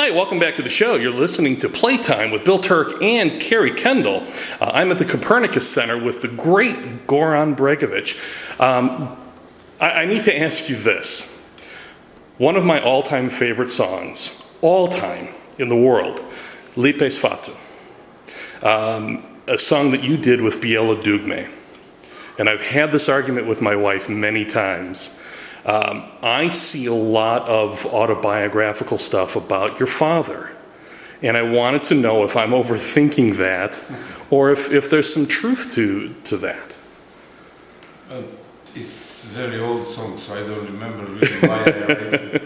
Hi, welcome back to the show. You're listening to Playtime with Bill Turck and Carrie Kendall. I'm at the Copernicus Center with the great Goran Bregovic. I need to ask you this. One of my all-time favorite songs, all-time in the world, Lipe Sfatu, a song that you did with Bijelo Dugme. And I've had this argument with my wife many times. I see a lot of autobiographical stuff about your father. And I wanted to know if I'm overthinking that or if there's some truth to that. Well, it's a very old song, so I don't remember really why I wrote.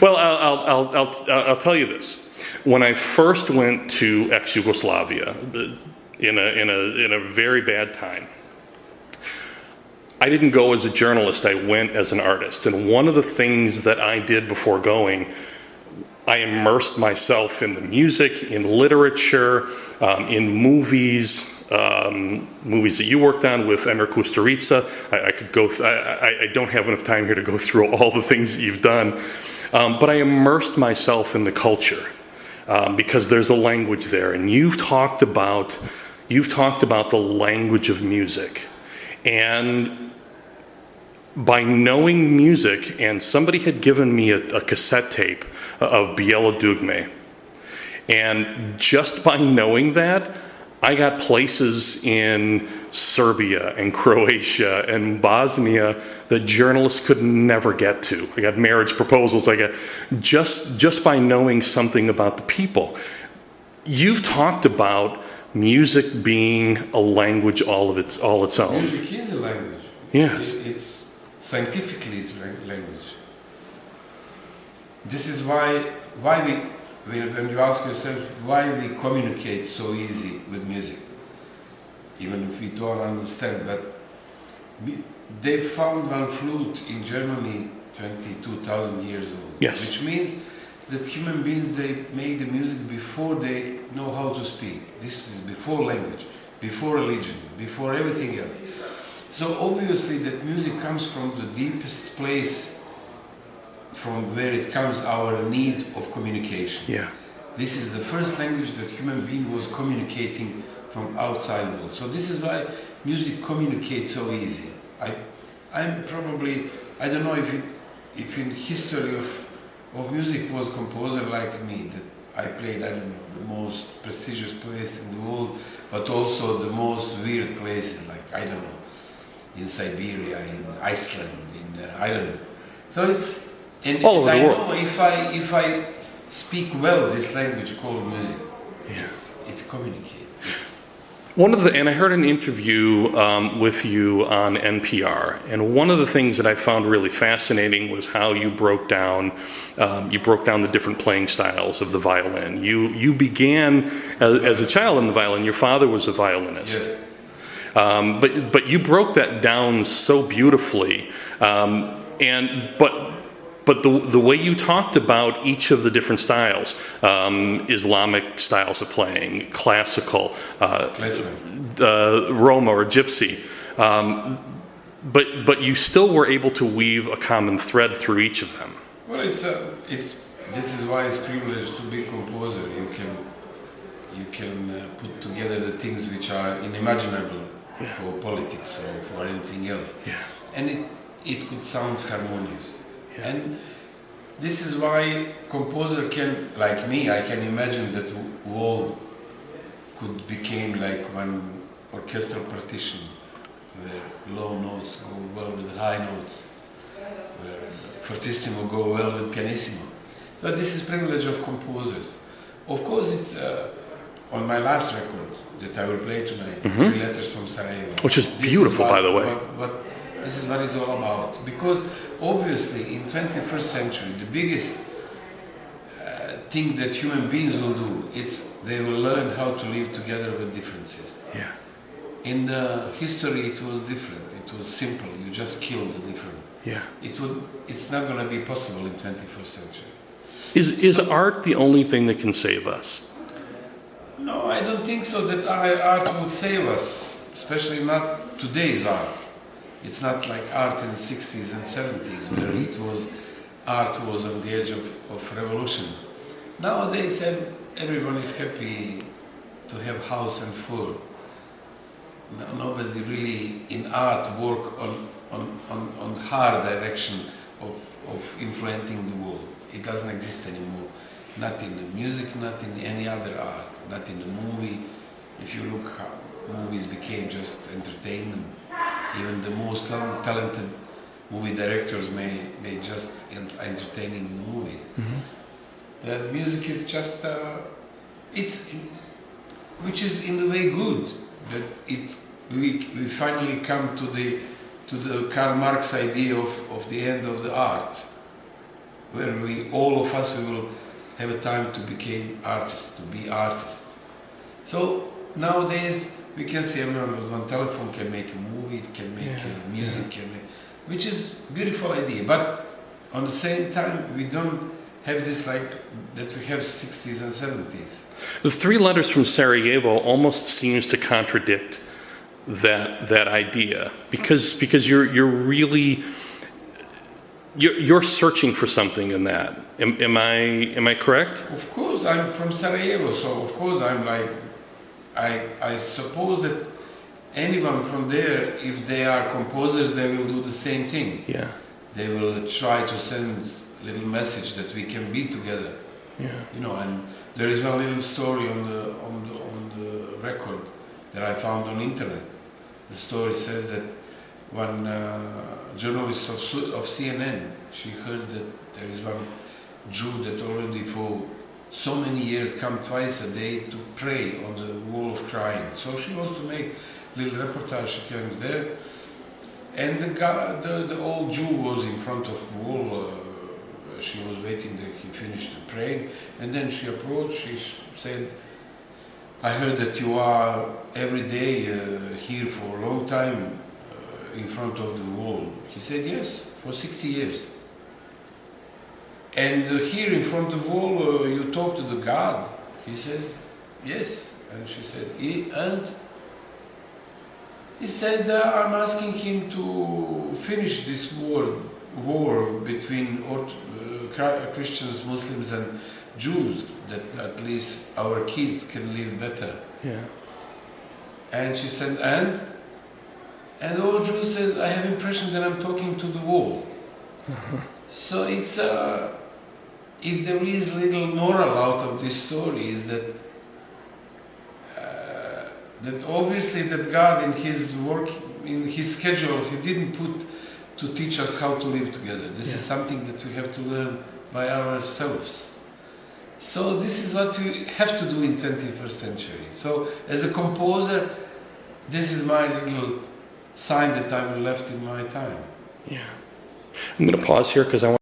Well, I'll tell you this. When I first went to ex-Yugoslavia in a very bad time, I didn't go as a journalist, I went as an artist. And one of the things that I did before going, I immersed myself in the music, in literature, in movies, movies that you worked on with Emir Kusturica. I could go, I don't have enough time here to go through all the things that you've done. But I immersed myself in the culture because there's a language there. And you've talked about the language of music. And by knowing music, and somebody had given me a cassette tape of Bijelo Dugme, and just by knowing that, I got places in Serbia and Croatia and Bosnia that journalists could never get to. I got marriage proposals. I got just by knowing something about the people. You've talked about music being a language all its own. Music is a language. Yes. It's scientifically it's language. This is why we, when you ask yourself why we communicate so easy with music, even if we don't understand, but they found one flute in Germany 22,000 years old. Yes. Which means that human beings, they make the music before they know how to speak. This is before language, before religion, before everything else. So obviously that music comes from the deepest place from where it comes our need of communication. Yeah. This is the first language that human being was communicating from outside world. So this is why music communicates so easy. I'm probably, I don't know if in history of music was composer like me, that I played, I don't know, the most prestigious place in the world, but also the most weird places, like, I don't know, in Siberia, in Iceland, in, I don't know. So it's, and all over I the world. know if I speak well this language called music, Yeah. it's communicate. And I heard an interview with you on NPR, and one of the things that I found really fascinating was how you broke down the different playing styles of the violin. You began as a child in the violin. Your father was a violinist, Yeah. but you broke that down so beautifully, But the way you talked about each of the different styles, Islamic styles of playing, classical, Roma or Gypsy, but you still were able to weave a common thread through each of them. Well, this is why it's privileged to be a composer. You can put together the things which are unimaginable for politics or for anything else, and it could sound harmonious. Yeah. And this is why composer can, like me, I can imagine that wall could become like one orchestral partition where low notes go well with high notes, where fortissimo go well with pianissimo. So this is privilege of composers. Of course, it's on my last record that I will play tonight, 3 Letters from Sarajevo. Which is beautiful, by the way. This is what it's all about. Because obviously in 21st century, the biggest thing that human beings will do is they will learn how to live together with differences. Yeah. In the history it was different. It was simple. You just killed the different. Yeah. It's not going to be possible in 21st century. Is art the only thing that can save us? No, I don't think so that art will save us, especially not today's art. It's not like art in the 60s and 70s where art was on the edge of revolution. Nowadays, everyone is happy to have house and food. Nobody really in art work on hard direction of influencing the world. It doesn't exist anymore. Not in the music, not in any other art, not in the movie. If you look how movies became just entertainment, even the most talented movie directors may just entertaining the movies. Mm-hmm. The music is just which is in a way good, but we finally come to the Karl Marx idea of the end of the art, where all of us will have a time to become artists, to be artists. So nowadays we can see everyone with one telephone can make a movie, can make music, which is a beautiful idea. But on the same time, we don't have this like that we have 60s and 70s. The three letters from Sarajevo almost seems to contradict that idea, because you're really you're searching for something in that. Am I correct? Of course, I'm from Sarajevo, so of course I'm like I suppose that anyone from there, if they are composers, they will do the same thing. Yeah. They will try to send a little message that we can be together. Yeah. You know, and there is one little story on the record that I found on internet. The story says that one journalist of CNN, she heard that there is one Jew that already for so many years come twice a day to pray on the wall of crying. So she wants to make a little reportage. She comes there, and the old Jew was in front of the wall. She was waiting that he finished the praying, and then she approached. She said, "I heard that you are every day here for a long time in front of the wall." He said, "Yes, for 60 years." "And here in front of the wall you talk to the God?" He said, "Yes." And she said, "And?" He said, "I'm asking him to finish this war between Christians, Muslims and Jews, that at least our kids can live better." Yeah. And she said, "And?" And all Jews said, "I have impression that I'm talking to the wall." Uh-huh. So it's if there is little moral out of this story is that that obviously that God in His work, in His schedule, He didn't put to teach us how to live together. This is something that we have to learn by ourselves. So this is what we have to do in 21st century. So as a composer, this is my little sign that I left in my time. Yeah. I'm going to pause here because I want